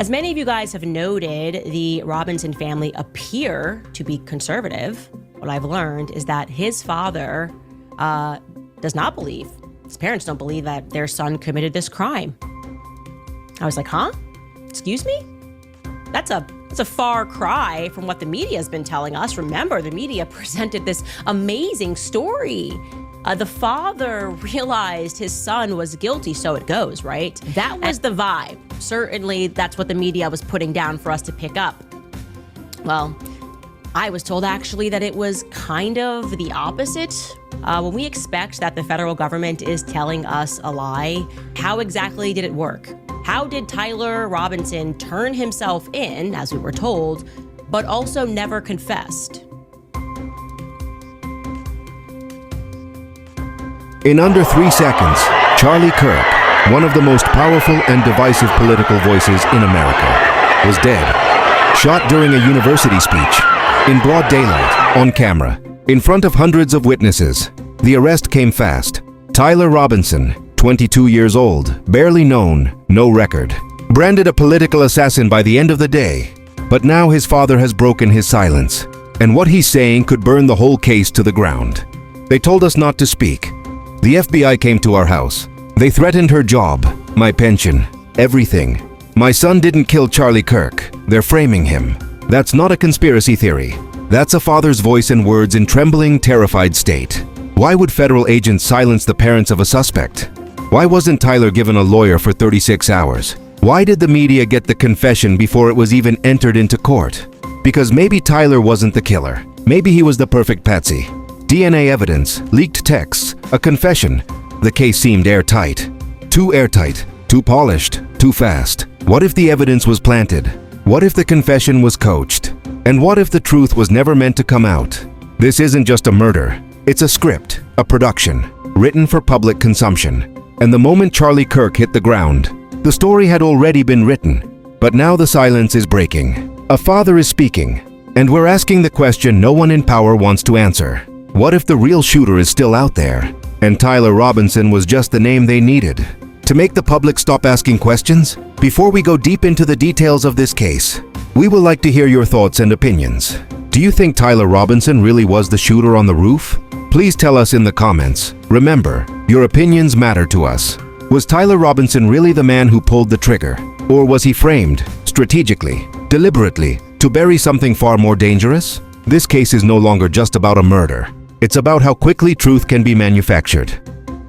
As many of you guys have noted, the Robinson family appear to be conservative. What I've learned is that his father does not believe, his parents don't believe that their son committed this crime. I was like, huh? Excuse me? That's a far cry from what the media has been telling us. Remember, the media presented this amazing story. The father realized his son was guilty, so it goes, right? That was the vibe. Certainly, that's what the media was putting down for us to pick up. Well, I was told actually that it was kind of the opposite. When we expect that the federal government is telling us a lie, how exactly did it work? How did Tyler Robinson turn himself in, as we were told, but also never confessed? In under 3 seconds, Charlie Kirk, one of the most powerful and divisive political voices in America, was dead. Shot during a university speech, in broad daylight, on camera, in front of hundreds of witnesses. The arrest came fast. Tyler Robinson, 22 years old, barely known, no record. Branded a political assassin by the end of the day. But now his father has broken his silence, and what he's saying could burn the whole case to the ground. They told us not to speak. The FBI came to our house. They threatened her job, my pension, everything. My son didn't kill Charlie Kirk. They're framing him. That's not a conspiracy theory. That's a father's voice and words in trembling, terrified state. Why would federal agents silence the parents of a suspect? Why wasn't Tyler given a lawyer for 36 hours? Why did the media get the confession before it was even entered into court? Because maybe Tyler wasn't the killer. Maybe he was the perfect patsy. DNA evidence, leaked texts, a confession. The case seemed airtight. Too airtight, too polished, too fast. What if the evidence was planted? What if the confession was coached? And what if the truth was never meant to come out? This isn't just a murder. It's a script, a production, written for public consumption. And the moment Charlie Kirk hit the ground, the story had already been written. But now the silence is breaking. A father is speaking, and we're asking the question no one in power wants to answer. What if the real shooter is still out there, and Tyler Robinson was just the name they needed? To make the public stop asking questions, before we go deep into the details of this case, we would like to hear your thoughts and opinions. Do you think Tyler Robinson really was the shooter on the roof? Please tell us in the comments. Remember, your opinions matter to us. Was Tyler Robinson really the man who pulled the trigger? Or was he framed, strategically, deliberately, to bury something far more dangerous? This case is no longer just about a murder. It's about how quickly truth can be manufactured,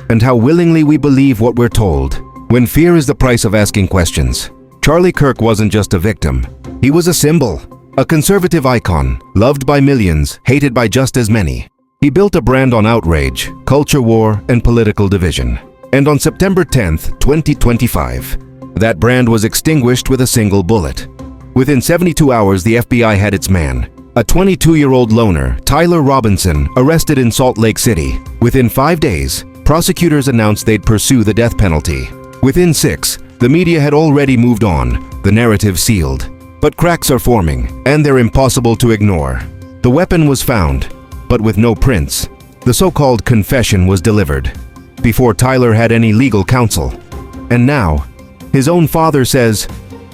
and how willingly we believe what we're told, when fear is the price of asking questions. Charlie Kirk wasn't just a victim. He was a symbol, a conservative icon, loved by millions, hated by just as many. He built a brand on outrage, culture war, and political division. And on September 10th, 2025, that brand was extinguished with a single bullet. Within 72 hours, the FBI had its man. A 22-year-old loner, Tyler Robinson, arrested in Salt Lake City. Within 5 days, prosecutors announced they'd pursue the death penalty. Within 6, the media had already moved on, the narrative sealed. But cracks are forming, and they're impossible to ignore. The weapon was found, but with no prints. The so-called confession was delivered, before Tyler had any legal counsel. And now, his own father says,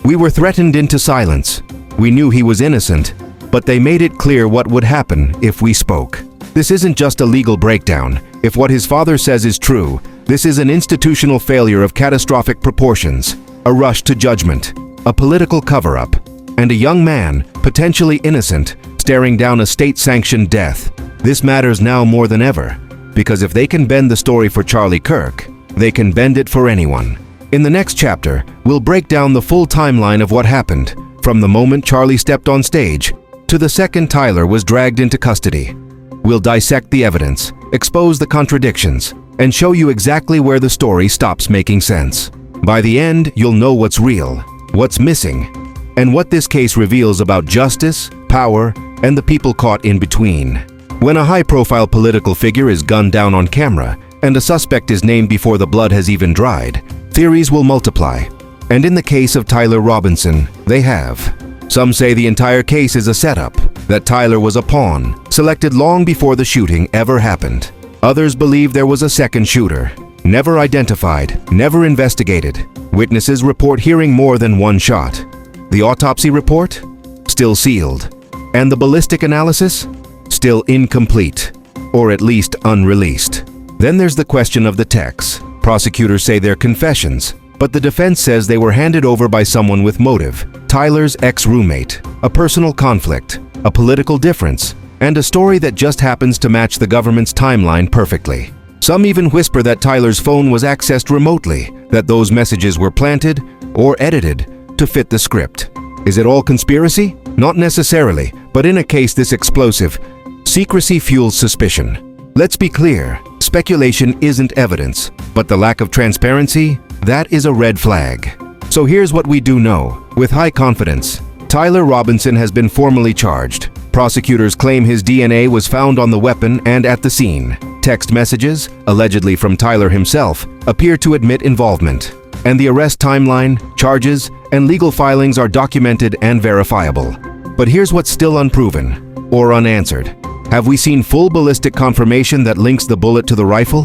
"We were threatened into silence. We knew he was innocent, but they made it clear what would happen if we spoke." This isn't just a legal breakdown. If what his father says is true, this is an institutional failure of catastrophic proportions, a rush to judgment, a political cover-up, and a young man, potentially innocent, staring down a state-sanctioned death. This matters now more than ever, because if they can bend the story for Charlie Kirk, they can bend it for anyone. In the next chapter, we'll break down the full timeline of what happened, from the moment Charlie stepped on stage to the second Tyler was dragged into custody. We'll dissect the evidence, expose the contradictions, and show you exactly where the story stops making sense. By the end, you'll know what's real, what's missing, and what this case reveals about justice, power, and the people caught in between. When a high-profile political figure is gunned down on camera, and a suspect is named before the blood has even dried, theories will multiply. And in the case of Tyler Robinson, they have. Some say the entire case is a setup, that Tyler was a pawn, selected long before the shooting ever happened. Others believe there was a second shooter, never identified, never investigated. Witnesses report hearing more than one shot. The autopsy report? Still sealed. And the ballistic analysis? Still incomplete, or at least unreleased. Then there's the question of the texts. Prosecutors say they're confessions, but the defense says they were handed over by someone with motive. Tyler's ex-roommate, a personal conflict, a political difference, and a story that just happens to match the government's timeline perfectly. Some even whisper that Tyler's phone was accessed remotely, that those messages were planted or edited to fit the script. Is it all conspiracy? Not necessarily, but in a case this explosive, secrecy fuels suspicion. Let's be clear, speculation isn't evidence, but the lack of transparency, that is a red flag. So here's what we do know, with high confidence. Tyler Robinson has been formally charged. Prosecutors claim his DNA was found on the weapon and at the scene. Text messages, allegedly from Tyler himself, appear to admit involvement. And the arrest timeline, charges, and legal filings are documented and verifiable. But here's what's still unproven, or unanswered. Have we seen full ballistic confirmation that links the bullet to the rifle?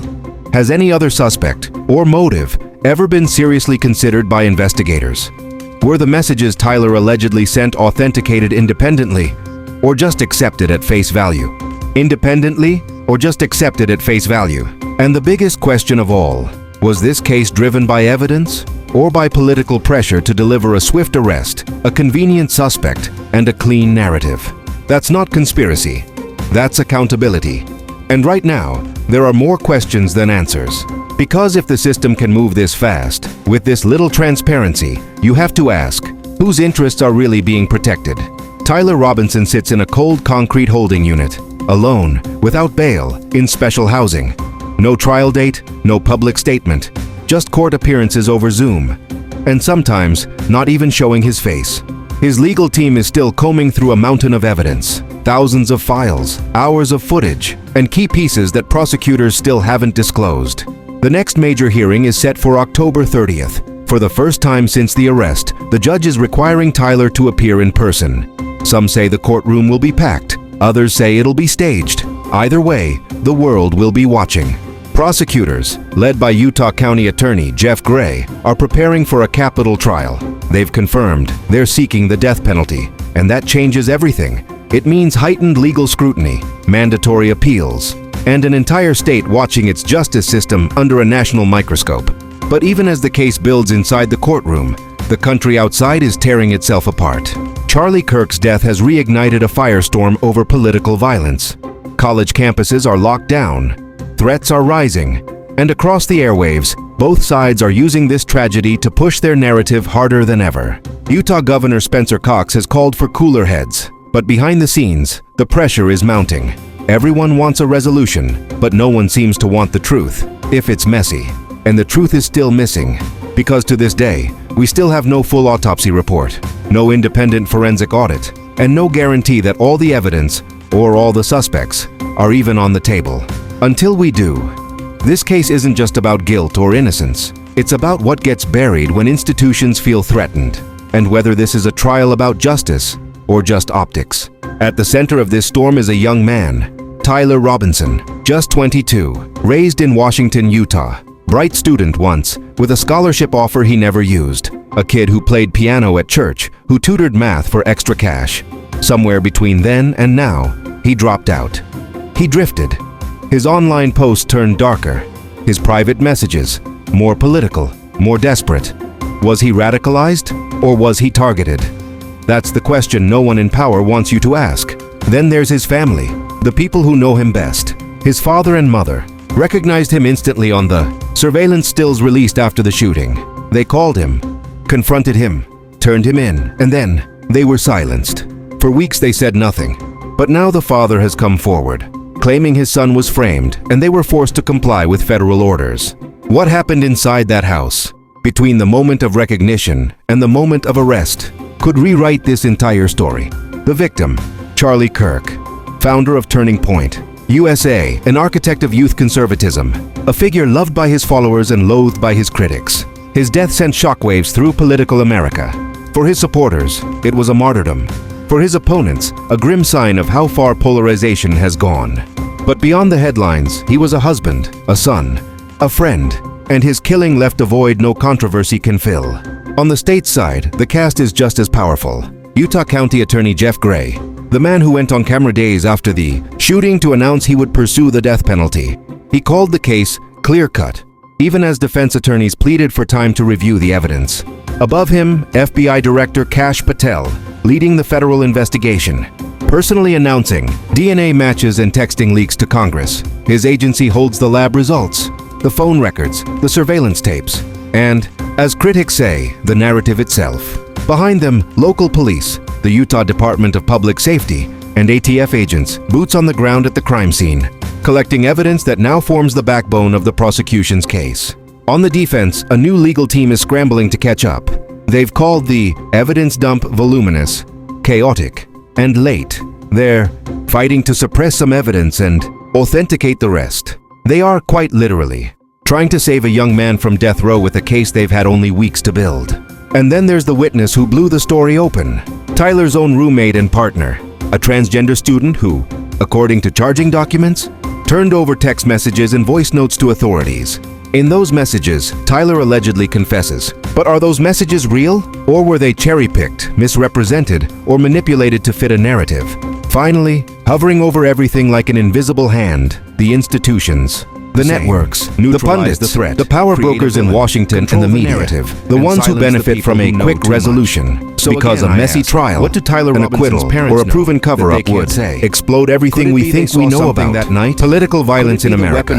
Has any other suspect, or motive, ever been seriously considered by investigators? Were the messages Tyler allegedly sent authenticated independently, or just accepted at face value? Independently, or just accepted at face value? And the biggest question of all, was this case driven by evidence, or by political pressure to deliver a swift arrest, a convenient suspect, and a clean narrative? That's not conspiracy. That's accountability. And right now, there are more questions than answers. Because if the system can move this fast, with this little transparency, you have to ask, whose interests are really being protected? Tyler Robinson sits in a cold concrete holding unit, alone, without bail, in special housing. No trial date, no public statement, just court appearances over Zoom. And sometimes, not even showing his face. His legal team is still combing through a mountain of evidence, thousands of files, hours of footage, and key pieces that prosecutors still haven't disclosed. The next major hearing is set for October 30th. For the first time since the arrest, the judge is requiring Tyler to appear in person. Some say the courtroom will be packed, others say it'll be staged. Either way, the world will be watching. Prosecutors, led by Utah County Attorney Jeff Gray, are preparing for a capital trial. They've confirmed they're seeking the death penalty, and that changes everything. It means heightened legal scrutiny, mandatory appeals, and an entire state watching its justice system under a national microscope. But even as the case builds inside the courtroom, the country outside is tearing itself apart. Charlie Kirk's death has reignited a firestorm over political violence. College campuses are locked down, threats are rising, and across the airwaves, both sides are using this tragedy to push their narrative harder than ever. Utah Governor Spencer Cox has called for cooler heads, but behind the scenes, the pressure is mounting. Everyone wants a resolution, but no one seems to want the truth, if it's messy. And the truth is still missing, because to this day, we still have no full autopsy report, no independent forensic audit, and no guarantee that all the evidence, or all the suspects, are even on the table. Until we do, this case isn't just about guilt or innocence. It's about what gets buried when institutions feel threatened, and whether this is a trial about justice or just optics. At the center of this storm is a young man, Tyler Robinson, just 22, raised in Washington, Utah. Bright student once, with a scholarship offer he never used. A kid who played piano at church, who tutored math for extra cash. Somewhere between then and now, he dropped out. He drifted. His online posts turned darker. His private messages, more political, more desperate. Was he radicalized, or was he targeted? That's the question no one in power wants you to ask. Then there's his family, the people who know him best. His father and mother recognized him instantly on the surveillance stills released after the shooting. They called him, confronted him, turned him in, and then they were silenced. For weeks they said nothing. But now the father has come forward, claiming his son was framed and they were forced to comply with federal orders. What happened inside that house, between the moment of recognition and the moment of arrest, could rewrite this entire story. The victim, Charlie Kirk, founder of Turning Point USA, an architect of youth conservatism, a figure loved by his followers and loathed by his critics. His death sent shockwaves through political America. For his supporters, it was a martyrdom. For his opponents, a grim sign of how far polarization has gone. But beyond the headlines, he was a husband, a son, a friend, and his killing left a void no controversy can fill. On the state side, the cast is just as powerful. Utah County Attorney Jeff Gray, the man who went on camera days after the shooting to announce he would pursue the death penalty. He called the case clear-cut, even as defense attorneys pleaded for time to review the evidence. Above him, FBI Director Kash Patel, leading the federal investigation, personally announcing DNA matches and texting leaks to Congress. His agency holds the lab results, the phone records, the surveillance tapes, and, as critics say, the narrative itself. Behind them, local police, the Utah Department of Public Safety, and ATF agents, boots on the ground at the crime scene, collecting evidence that now forms the backbone of the prosecution's case. On the defense, a new legal team is scrambling to catch up. They've called the evidence dump voluminous, chaotic, and late. They're fighting to suppress some evidence and authenticate the rest. They are, quite literally, trying to save a young man from death row with a case they've had only weeks to build. And then there's the witness who blew the story open. Tyler's own roommate and partner, a transgender student who, according to charging documents, turned over text messages and voice notes to authorities. In those messages, Tyler allegedly confesses. But are those messages real? Or were they cherry-picked, misrepresented, or manipulated to fit a narrative? Finally, hovering over everything like an invisible hand, the institutions. The networks, the pundits, the threat, the power brokers in Washington and the media, the ones who benefit from a quick resolution. Because a messy trial, what do Tyler an acquittal or a proven cover-up would explode everything we think we know about that night? Political violence in America.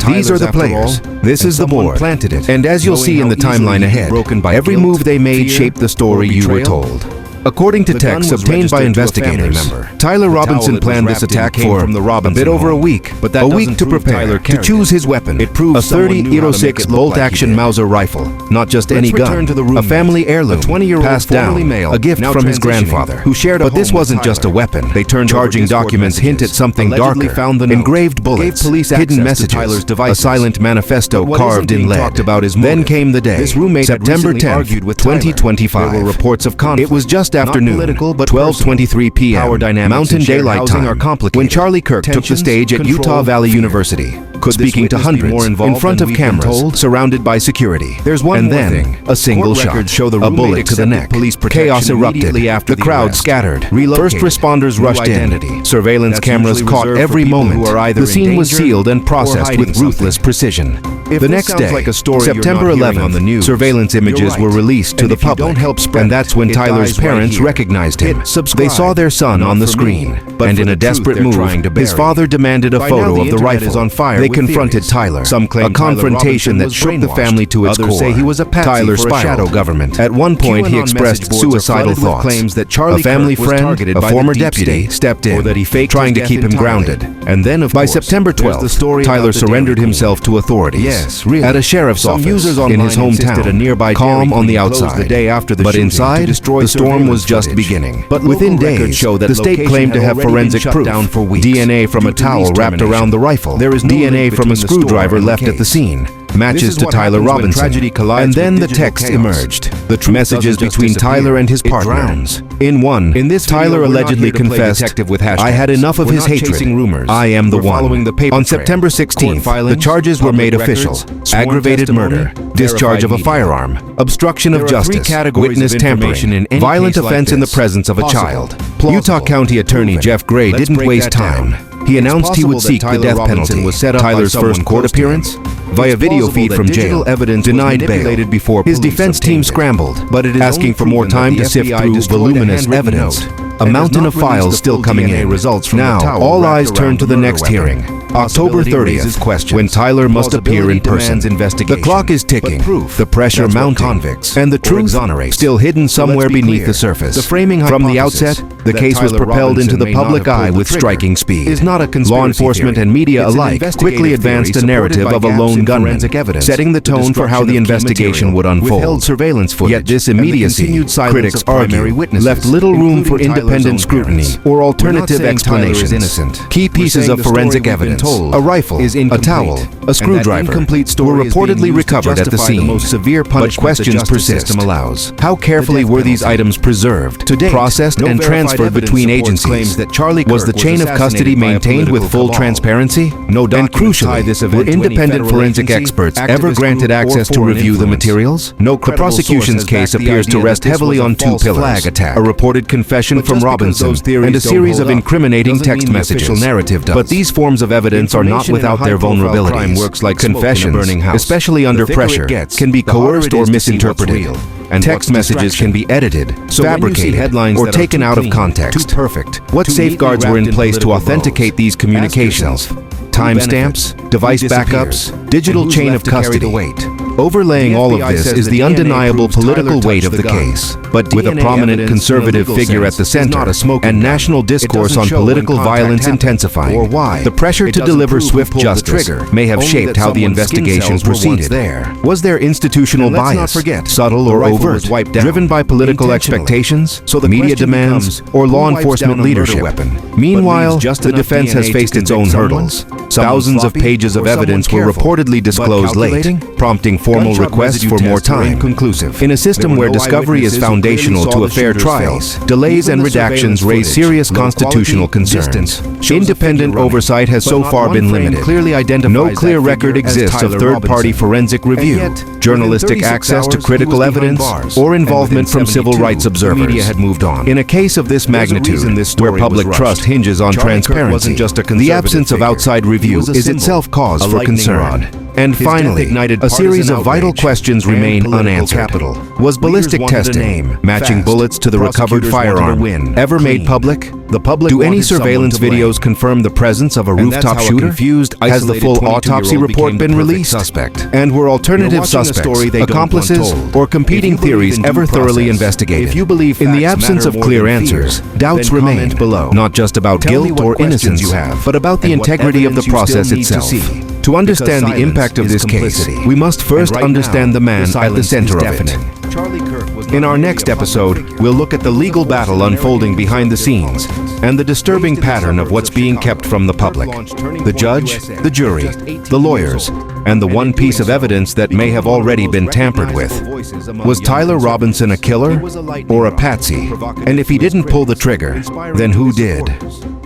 These are the players. This is the board. And as you'll see in the timeline ahead, every move they made shaped the story you were told. According to texts obtained by investigators, Tyler Robinson planned this attack for a bit over a week, a week to prepare, to choose his weapon, a 30.06 bolt-action Mauser rifle, not just any gun, a family heirloom, passed down, a gift from his grandfather, who shared a home. But this wasn't just a weapon. Charging documents hint at something darker, engraved bullets, hidden messages, a silent manifesto carved in lead. Then came the day, September 10th, 2025. There were reports of conflict. It was just afternoon, 12:23 p.m. Mountain Daylight Time, when Charlie Kirk took the stage at Utah Valley University, speaking to hundreds in front of cameras, surrounded by security. And then, a single shot, a bullet to the neck. Chaos erupted. The crowd scattered. First responders rushed in. Surveillance cameras caught every moment. The scene was sealed and processed with ruthless precision. The next day, September 11th, surveillance images were released to the public, and that's when Tyler's parents recognized him. They saw their son on the screen, and in a desperate move, his father demanded a photo of the rifle. They confronted Tyler, a confrontation that shook the family to its core. Tyler spiraled. At one point, he expressed suicidal thoughts. A family friend, a former deputy, stepped in, trying to keep him grounded. And then, by September 12th, Tyler surrendered himself to authorities at a sheriff's office in his hometown, calm on the outside. But inside, the storm was just beginning. But within days, the state claimed to have forensic proof, DNA from a towel wrapped around the rifle, DNA from a screwdriver left at the scene, matches to Tyler Robinson, and then the text emerged, the messages between Tyler and his partner. In one, Tyler allegedly confessed, "I had enough of his hatred. I am the one." On September 16th, the charges were made official: aggravated murder, discharge of a firearm, obstruction of justice, witness tampering, violent offense in the presence of a child. Utah County Attorney Jeff Gray didn't waste time. He announced he would seek the death penalty. Tyler's first court appearance, via video feed from jail, denied bail. His defense team scrambled, asking for more time to sift through voluminous evidence. A mountain of files still coming in. Now, all eyes turn to the next hearing, October 30th, when Tyler must appear in person. The clock is ticking, the pressure mounting, and the truth still hidden somewhere beneath the surface. From the outset, the case was propelled into the public eye with striking speed. Law enforcement and media alike quickly advanced a narrative of a lone gunman, setting the tone for how the investigation would unfold. Yet this immediacy, critics argue, left little room for independent independent scrutiny or alternative explanations. Key pieces of forensic evidence, a rifle, a towel, a screwdriver, were reportedly recovered at the scene, but questions persist. How carefully were these items preserved, processed, and transferred between agencies? Was the chain of custody maintained with full transparency? And crucially, were independent forensic experts ever granted access to review the materials? The prosecution's case appears to rest heavily on two pillars: a reported confession from Robinson and a series of incriminating text messages. But these forms of evidence are not without their vulnerabilities. Confessions, especially under pressure, can be coerced or misinterpreted. And text messages can be edited, fabricated, or taken out of context. What safeguards were in place to authenticate these communications? Timestamps, device backups, digital chain of custody. Overlaying all of this is the undeniable political weight of the case, but with a prominent conservative figure at the center and national discourse on political violence intensifying. The pressure to deliver swift justice may have shaped how the investigation proceeded. Was there institutional bias, subtle or overt, driven by political expectations, media demands, or law enforcement leadership? Meanwhile, the defense has faced its own hurdles. Thousands of pages of evidence were reportedly disclosed late, prompting formal requests for more time. In a system where discovery is foundational to a fair trial, delays and redactions raise serious constitutional concerns. Independent oversight has so far been limited. No clear record exists of third-party forensic review, journalistic access to critical evidence, or involvement from civil rights observers. In a case of this magnitude, where public trust hinges on transparency, the absence of outside review is itself cause for concern. And finally, a series of vital questions remain unanswered. Was ballistic testing, matching bullets to the recovered firearm, ever made public? Do any surveillance videos confirm the presence of a rooftop shooter? Has the full autopsy report been released? And were alternative suspects, accomplices, or competing theories ever thoroughly investigated? In the absence of clear answers, doubts remain, not just about guilt or innocence, but about the integrity of the process itself. To understand the impact of this case, we must first understand the man at the center of it. In our next episode, we'll look at the legal battle unfolding behind the scenes and the disturbing pattern of what's being kept from the public. The judge, the jury, the lawyers, and the one piece of evidence that may have already been tampered with. Was Tyler Robinson a killer or a patsy? And if he didn't pull the trigger, then who did?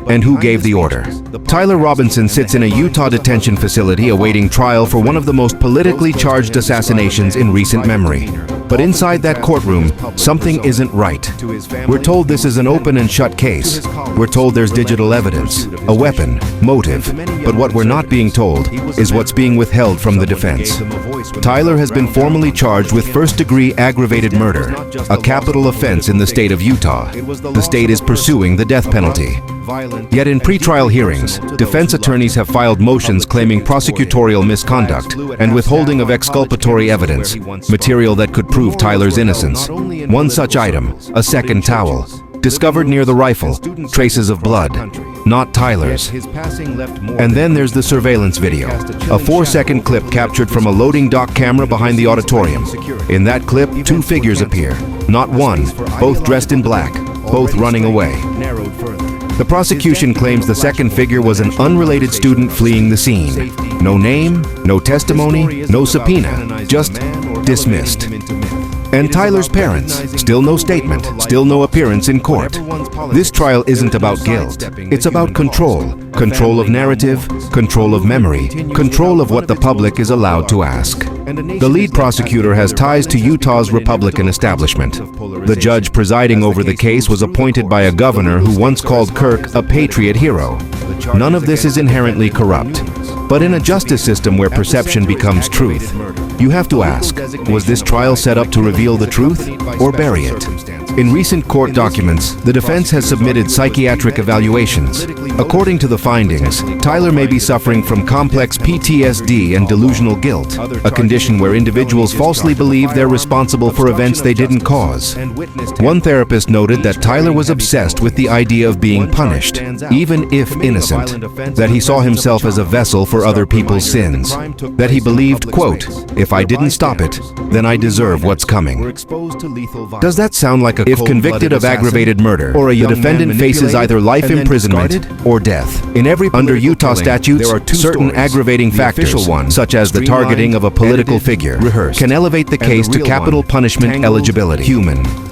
And who gave the order? Tyler Robinson sits in a Utah detention facility awaiting trial for one of the most politically charged assassinations in recent memory. But inside that courtroom, something isn't right. We're told this is an open and shut case. We're told there's digital evidence, a weapon, motive. But what we're not being told is what's being withheld from the defense. Tyler has been formally charged with first-degree aggravated murder, a capital offense in the state of Utah. The state is pursuing the death penalty. Yet in pretrial hearings, defense attorneys have filed motions claiming prosecutorial misconduct and withholding of exculpatory evidence, material that could prove Tyler's innocence. One such item, a second towel, discovered near the rifle, traces of blood, not Tyler's. And then there's the surveillance video, a 4-second clip captured from a loading dock camera behind the auditorium. In that clip, two figures appear, not one, both dressed in black, both running away. The prosecution claims the second figure was an unrelated student fleeing the scene. No name, no testimony, no subpoena, just dismissed. And Tyler's parents, still no statement, still no appearance in court. This trial isn't about guilt. It's about control. Control of narrative, control of memory, control of what the public is allowed to ask. The lead prosecutor has ties to Utah's Republican establishment. The judge presiding over the case was appointed by a governor who once called Kirk a patriot hero. None of this is inherently corrupt. But in a justice system where perception becomes truth, you have to ask, was this trial set up to reveal the truth or bury it? In recent court documents, the defense has submitted psychiatric evaluations. According to the findings, Tyler may be suffering from complex PTSD and delusional guilt, a condition where individuals falsely believe they're responsible for events they didn't cause. One therapist noted that Tyler was obsessed with the idea of being punished, even if innocent, that he saw himself as a vessel for other people's sins, that he believed, quote, "If I didn't stop it, then I deserve what's coming." Does that sound like a If convicted of aggravated murder, the defendant faces either life imprisonment or death. Under Utah statutes, certain aggravating factors, such as the targeting of a political figure, can elevate the case to capital punishment eligibility.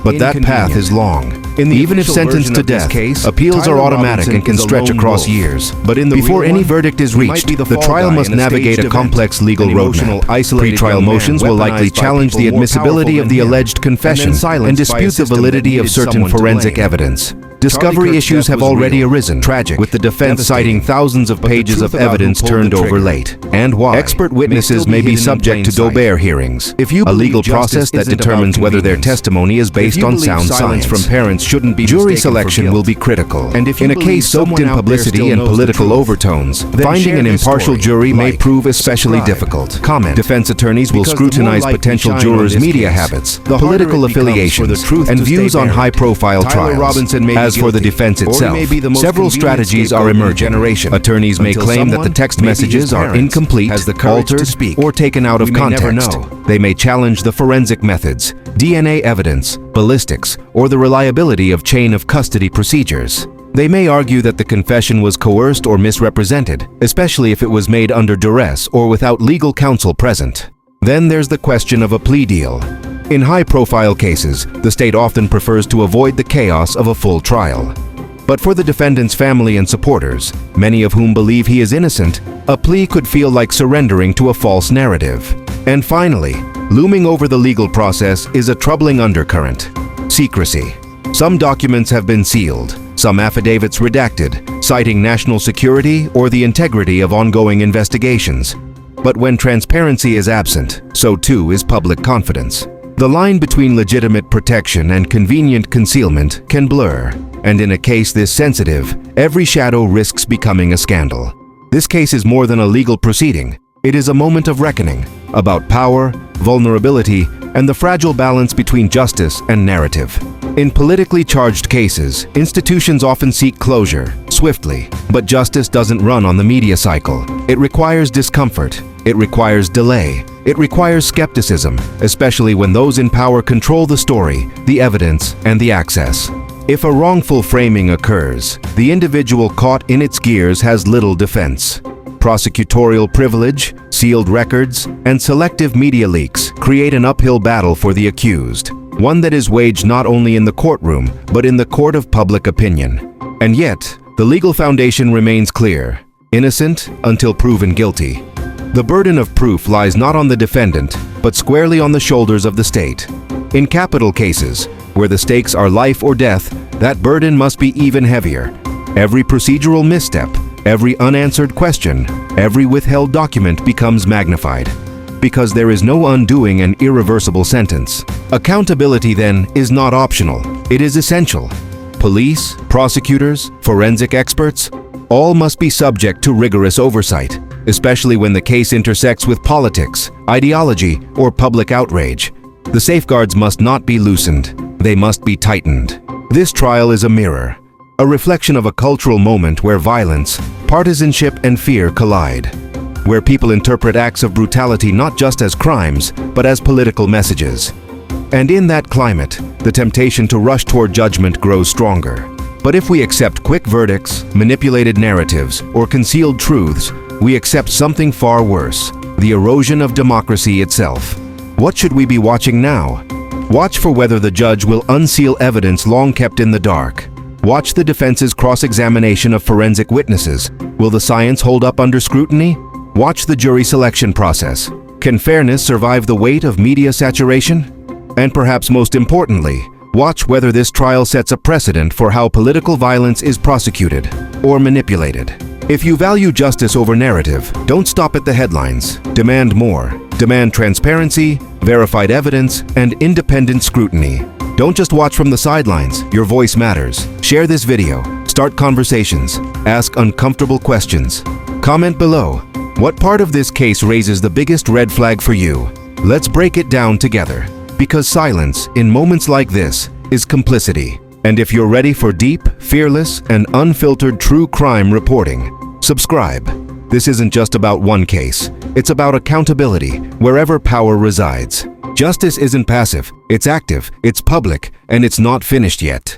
But that path is long. Even if sentenced to death, appeals are automatic and can stretch across years. But before any verdict is reached, the trial must navigate a complex legal roadmap. Pre-trial motions will likely challenge the admissibility of the alleged confession and dispute the validity of certain forensic evidence. Discovery issues have already arisen, with the defense citing thousands of pages of evidence turned over late. And why? Expert witnesses may be subject to Daubert hearings, a legal process that determines whether their testimony is based on sound science. From parents shouldn't be jury selection will be critical. And in a case soaked in publicity and political overtones, finding an impartial jury may prove especially difficult. Defense attorneys will scrutinize potential jurors' media habits, political affiliations, and views on high-profile trials. As for the defense itself, several strategies are emerging. Attorneys may claim that the text messages are incomplete, altered, or taken out of context. They may challenge the forensic methods, DNA evidence, ballistics, or the reliability of chain of custody procedures. They may argue that the confession was coerced or misrepresented, especially if it was made under duress or without legal counsel present. Then there's the question of a plea deal. In high-profile cases, the state often prefers to avoid the chaos of a full trial. But for the defendant's family and supporters, many of whom believe he is innocent, a plea could feel like surrendering to a false narrative. And finally, looming over the legal process is a troubling undercurrent: secrecy. Some documents have been sealed, some affidavits redacted, citing national security or the integrity of ongoing investigations. But when transparency is absent, so too is public confidence. The line between legitimate protection and convenient concealment can blur, and in a case this sensitive, every shadow risks becoming a scandal. This case is more than a legal proceeding. It is a moment of reckoning about power, vulnerability, and the fragile balance between justice and narrative. In politically charged cases, institutions often seek closure swiftly, but justice doesn't run on the media cycle. It requires discomfort. It requires delay. It requires skepticism, especially when those in power control the story, the evidence, and the access. If a wrongful framing occurs, the individual caught in its gears has little defense. Prosecutorial privilege, sealed records, and selective media leaks create an uphill battle for the accused, one that is waged not only in the courtroom, but in the court of public opinion. And yet, the legal foundation remains clear: innocent until proven guilty. The burden of proof lies not on the defendant, but squarely on the shoulders of the state. In capital cases, where the stakes are life or death, that burden must be even heavier. Every procedural misstep, every unanswered question, every withheld document becomes magnified, because there is no undoing an irreversible sentence. Accountability, then, is not optional. It is essential. Police, prosecutors, forensic experts, all must be subject to rigorous oversight, especially when the case intersects with politics, ideology, or public outrage. The safeguards must not be loosened. They must be tightened. This trial is a mirror, a reflection of a cultural moment where violence, partisanship, and fear collide, where people interpret acts of brutality not just as crimes, but as political messages. And in that climate, the temptation to rush toward judgment grows stronger. But if we accept quick verdicts, manipulated narratives, or concealed truths, we accept something far worse: the erosion of democracy itself. What should we be watching now? Watch for whether the judge will unseal evidence long kept in the dark. Watch the defense's cross-examination of forensic witnesses. Will the science hold up under scrutiny? Watch the jury selection process. Can fairness survive the weight of media saturation? And perhaps most importantly, watch whether this trial sets a precedent for how political violence is prosecuted or manipulated. If you value justice over narrative, don't stop at the headlines. Demand more. Demand transparency, verified evidence, and independent scrutiny. Don't just watch from the sidelines. Your voice matters. Share this video. Start conversations. Ask uncomfortable questions. Comment below. What part of this case raises the biggest red flag for you? Let's break it down together. Because silence, in moments like this, is complicity. And if you're ready for deep, fearless, and unfiltered true crime reporting, subscribe. This isn't just about one case. It's about accountability, wherever power resides. Justice isn't passive, it's active, it's public, and it's not finished yet.